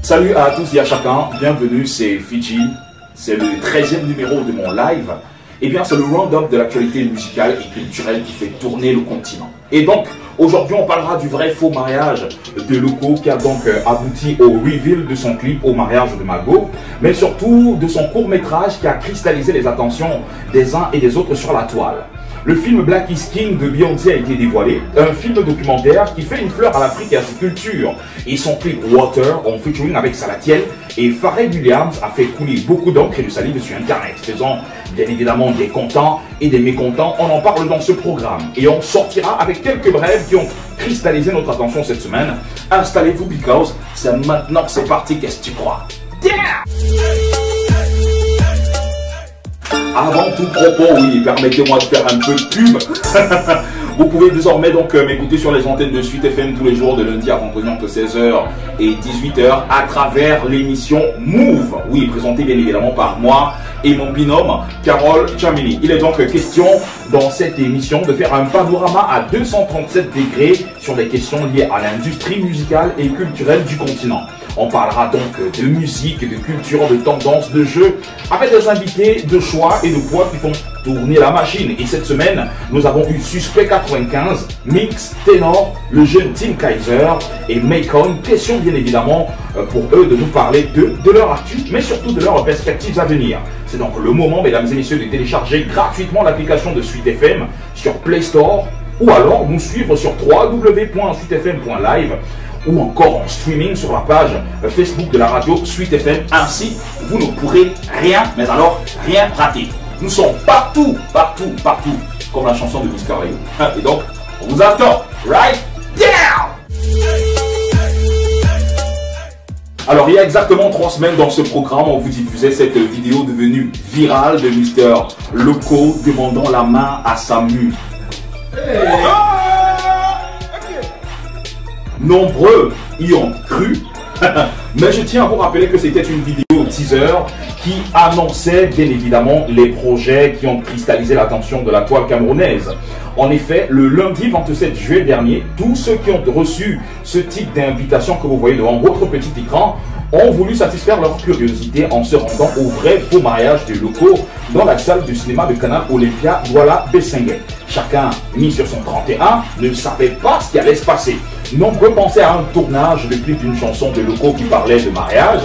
Salut à tous et à chacun, bienvenue, c'est Fidji, c'est le 13e numéro de mon live. Et bien c'est le round-up de l'actualité musicale et culturelle qui fait tourner le continent. Et donc, aujourd'hui on parlera du vrai faux mariage de Loco qui a donc abouti au reveal de son clip Au mariage de Mago, mais surtout de son court-métrage qui a cristallisé les attentions des uns et des autres sur la toile. Le film Black is King de Beyoncé a été dévoilé, un film documentaire qui fait une fleur à l'Afrique et à sa culture. Et son clip Water, en featuring avec Salatiel et Pharrell Williams, a fait couler beaucoup d'encre et de salive sur Internet, faisant bien évidemment des contents et des mécontents. On en parle dans ce programme et on sortira avec quelques brèves qui ont cristallisé notre attention cette semaine. Installez-vous because c'est maintenant que c'est parti, qu'est-ce que tu crois? Yeah! Avant tout propos, oui, permettez-moi de faire un peu de pub. Vous pouvez désormais donc m'écouter sur les antennes de Suite FM tous les jours de lundi à vendredi entre 16h et 18h à travers l'émission Move. Oui, présentée bien évidemment par moi et mon binôme Carole Chamini. Il est donc question dans cette émission de faire un panorama à 237 degrés sur des questions liées à l'industrie musicale et culturelle du continent. On parlera donc de musique, de culture, de tendance, de jeux, avec des invités de choix et de poids qui font tourner la machine. Et cette semaine, nous avons eu Suspect 95, Mix, Ténor, le jeune Tim Kaiser et Macon. Question bien évidemment pour eux de nous parler de leur actu, mais surtout de leurs perspectives à venir. C'est donc le moment, mesdames et messieurs, de télécharger gratuitement l'application de Suite FM sur Play Store ou alors nous suivre sur www.suitefm.live ou encore en streaming sur la page Facebook de la radio Suite FM. Ainsi, vous ne pourrez rien, mais alors rien rater. Nous sommes partout, partout, partout, comme la chanson de Mr. Leo. Et donc, on vous attend, right down! Alors, il y a exactement 3 semaines dans ce programme, on vous diffusait cette vidéo devenue virale de Mr. Loco demandant la main à sa muse. Hey. Nombreux y ont cru, mais je tiens à vous rappeler que c'était une vidéo teaser qui annonçait bien évidemment les projets qui ont cristallisé l'attention de la toile camerounaise. En effet, le lundi 27 juillet dernier, tous ceux qui ont reçu ce type d'invitation que vous voyez devant votre petit écran ont voulu satisfaire leur curiosité en se rendant au vrai faux mariage des locaux dans la salle du cinéma de Canal Olympia Douala Bessengue. Chacun, mis sur son 31, ne savait pas ce qui allait se passer. Nombreux pensaient à un tournage de clip d'une chanson de locaux qui parlait de mariage.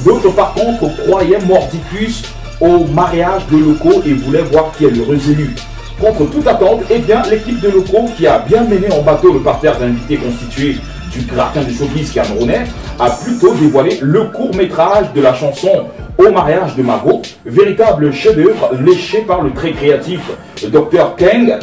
D'autres par contre croyaient mordicus au mariage de locaux et voulaient voir qui est l'heureux élu. Contre toute attente, eh bien, l'équipe de locaux qui a bien mené en bateau le parterre d'invités constitué du gratin du showbiz camerounais a plutôt dévoilé le court-métrage de la chanson Au mariage de Mago, véritable chef-d'œuvre léché par le très créatif Dr. Kang,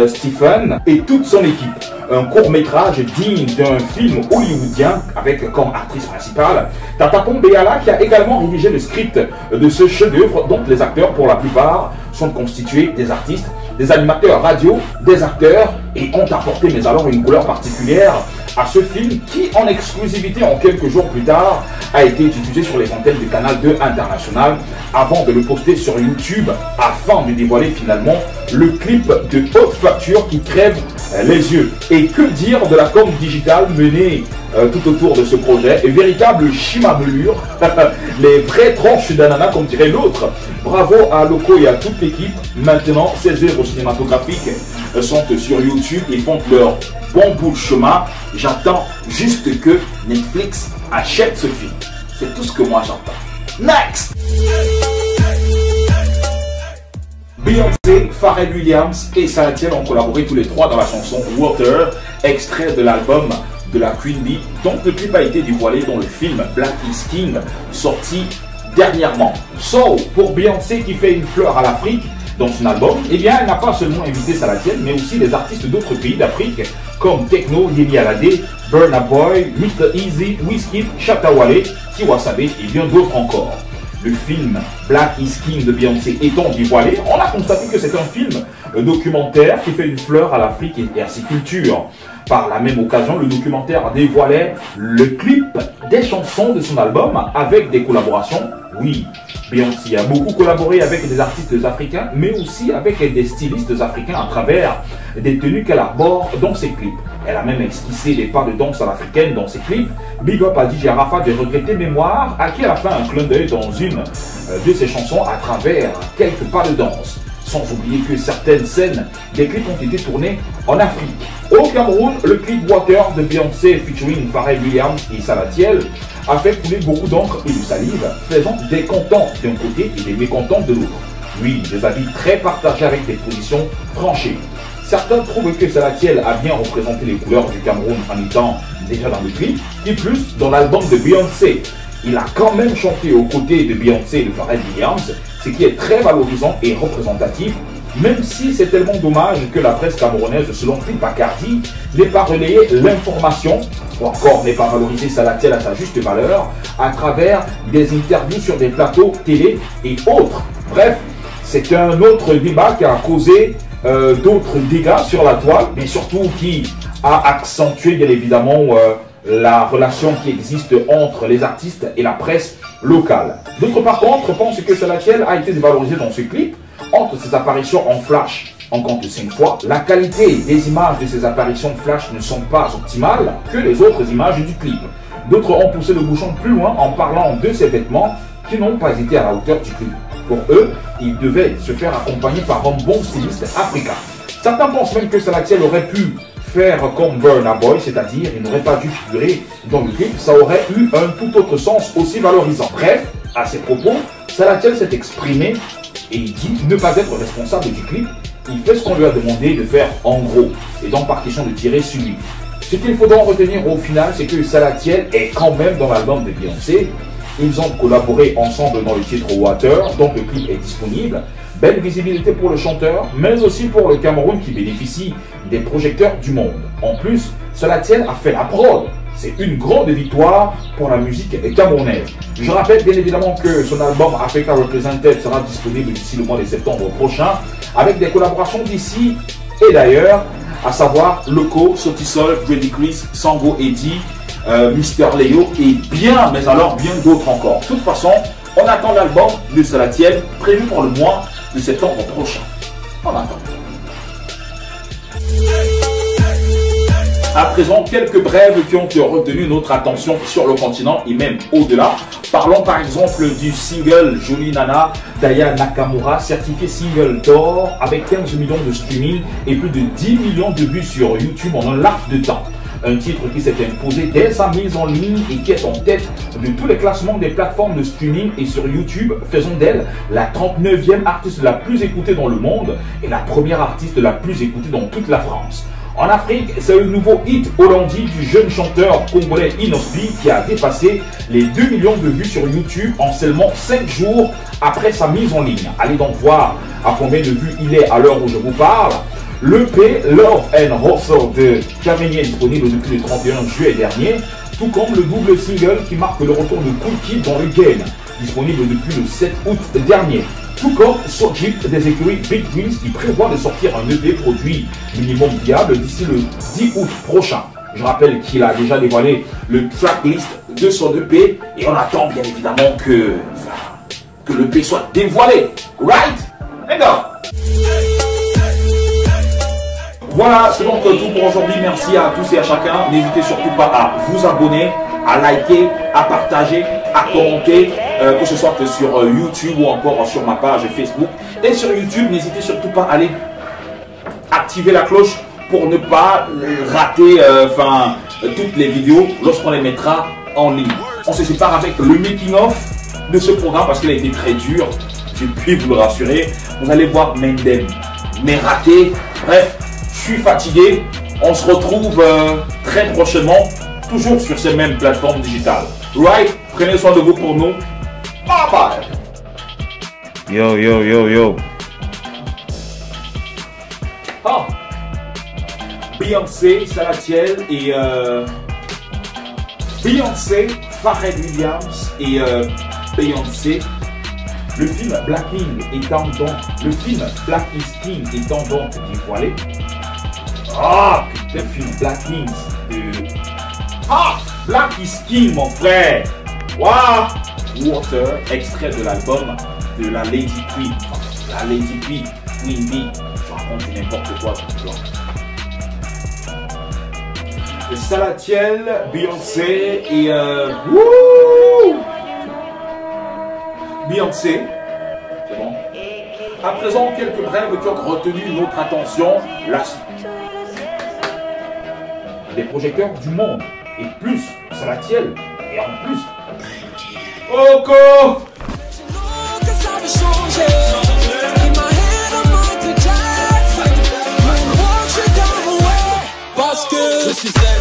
Stephen et toute son équipe. Un court-métrage digne d'un film hollywoodien avec comme actrice principale Tata Pombeala qui a également rédigé le script de ce chef-d'œuvre dont les acteurs pour la plupart sont constitués des artistes, des animateurs radio, des acteurs et ont apporté mais alors une couleur particulière à ce film qui en exclusivité en quelques jours plus tard a été diffusé sur les antennes du Canal 2 International avant de le poster sur YouTube afin de dévoiler finalement le clip de haute facture qui crève les yeux. Et que dire de la com digitale menée tout autour de ce projet, et véritable chimamelure, les vraies tranches d'ananas comme dirait l'autre. Bravo à Loco et à toute l'équipe. Maintenant, ces œuvres cinématographiques sont sur YouTube et font leur bon bout de chemin. J'attends juste que Netflix achète ce film. C'est tout ce que moi j'entends. Next! Beyoncé, Pharrell Williams et Salatiel ont collaboré tous les trois dans la chanson Water, extrait de l'album de la Queen Bee, dont le clip a été dévoilé dans le film Black is King, sorti dernièrement. So, pour Beyoncé qui fait une fleur à l'Afrique dans son album, eh bien elle n'a pas seulement invité Salatiel, mais aussi des artistes d'autres pays d'Afrique comme Tekno, Yemi Alade, Burna Boy, Mr. Easy, Wizkid, Shatta Wale, Tiwa Savage et bien d'autres encore. Le film Black is King de Beyoncé étant dévoilé, on a constaté que c'est un film documentaire qui fait une fleur à l'Afrique et à ses cultures. Par la même occasion, le documentaire dévoilait le clip des chansons de son album avec des collaborations. Oui, Beyoncé a beaucoup collaboré avec des artistes africains, mais aussi avec des stylistes africains à travers des tenues qu'elle arbore dans ses clips. Elle a même esquissé des pas de danse à l'africaine dans ses clips. Big up à DJ Rafa de regretter mémoire, à qui elle a fait un clin d'œil dans une de ses chansons à travers quelques pas de danse. Sans oublier que certaines scènes des clips ont été tournées en Afrique. Au Cameroun, le clip Water de Beyoncé featuring Pharrell Williams et Salatiel a fait couler beaucoup d'encre et de salive, faisant des contents d'un côté et des mécontents de l'autre. Oui, des avis très partagés avec des positions tranchées. Certains trouvent que Salatiel a bien représenté les couleurs du Cameroun en étant déjà dans le clip, et plus dans l'album de Beyoncé. Il a quand même chanté aux côtés de Beyoncé et de Pharrell Williams, ce qui est très valorisant et représentatif, même si c'est tellement dommage que la presse camerounaise, selon Clip Bacardi, n'ait pas relayé l'information, ou encore n'ait pas valorisé Salatiel à sa juste valeur, à travers des interviews sur des plateaux télé et autres. Bref, c'est un autre débat qui a causé d'autres dégâts sur la toile, mais surtout qui a accentué bien évidemment la relation qui existe entre les artistes et la presse locale. D'autres par contre pensent que Salatiel a été dévalorisé dans ce clip. Entre ses apparitions en flash, en compte 5 fois, la qualité des images de ses apparitions flash ne sont pas optimales que les autres images du clip. D'autres ont poussé le bouchon plus loin en parlant de ses vêtements qui n'ont pas été à la hauteur du clip. Pour eux, il devait se faire accompagner par un bon styliste africain. Certains pensent même que Salatiel aurait pu faire comme Burna Boy, c'est-à-dire il n'aurait pas dû figurer dans le clip, ça aurait eu un tout autre sens aussi valorisant. Bref, à ses propos, Salatiel s'est exprimé et il dit ne pas être responsable du clip, il fait ce qu'on lui a demandé de faire en gros, et donc par question de tirer sur lui. Ce qu'il faut donc retenir au final, c'est que Salatiel est quand même dans l'album de Beyoncé. Ils ont collaboré ensemble dans le titre Water, donc le clip est disponible. Belle visibilité pour le chanteur, mais aussi pour le Cameroun qui bénéficie des projecteurs du monde. En plus, Salatiel a fait la prod. C'est une grande victoire pour la musique camerounaise. Je rappelle bien évidemment que son album Africa Represented sera disponible d'ici le mois de septembre prochain, avec des collaborations d'ici et d'ailleurs, à savoir Loco, Sotisol, Grady Chris, Sango Eddy, Mister Leo et bien, mais alors bien d'autres encore. De toute façon, on attend l'album de Salatiel prévu pour le mois de septembre prochain. On attend. À présent, quelques brèves qui ont retenu notre attention sur le continent et même au-delà. Parlons par exemple du single Jolie Nana d'Aya Nakamura, certifié single d'or avec 15 millions de streaming et plus de 10 millions de vues sur YouTube en un laps de temps. Un titre qui s'est imposé dès sa mise en ligne et qui est en tête de tous les classements des plateformes de streaming et sur YouTube, faisant d'elle la 39e artiste la plus écoutée dans le monde et la première artiste la plus écoutée dans toute la France. En Afrique, c'est le nouveau hit hollandais du jeune chanteur congolais Inospi qui a dépassé les 2 millions de vues sur YouTube en seulement 5 jours après sa mise en ligne. Allez donc voir à combien de vues il est à l'heure où je vous parle. L'EP Love and Hustle de Kameni est disponible depuis le 31 juillet dernier, tout comme le double single qui marque le retour de Cool Kid dans le game, disponible depuis le 7 août dernier. Tout comme Sojip des écuries Big Dreams qui prévoit de sortir un EP produit minimum viable d'ici le 10 août prochain. Je rappelle qu'il a déjà dévoilé le tracklist de son EP et on attend bien évidemment que l'EP soit dévoilé. Right? Et go! Voilà, c'est donc tout pour aujourd'hui. Merci à tous et à chacun. N'hésitez surtout pas à vous abonner, à liker, à partager, à commenter, que ce soit sur YouTube ou encore sur ma page Facebook. Et sur YouTube, n'hésitez surtout pas à aller activer la cloche pour ne pas rater toutes les vidéos lorsqu'on les mettra en ligne. On se sépare avec le making-of de ce programme parce qu'il a été très dur. Je puis vous le rassurer. Vous allez voir Mendem, mais raté. Bref. Je suis fatigué, on se retrouve très prochainement, toujours sur ces mêmes plateformes digitales. Right? Prenez soin de vous pour nous. Bye bye. Yo, yo, yo, yo. Ah. Beyoncé, Salatiel et Beyoncé, Pharrell Williams et Beyoncé, Le film Black King étant donc, le film Black is King étant donc dévoilé. Ah, putain, film Black Kings de... Ah, Black is King, mon frère. Waouh. Water, extrait de l'album de la Lady Queen. La Lady Queen, Queen Bee. Je raconte n'importe quoi, ce plan. Salatiel, Beyoncé et Beyoncé, c'est bon. À présent, quelques brèves qui ont retenu notre attention. Les projecteurs du monde et plus Salatiel et en plus Oko. Parce que je suis seul.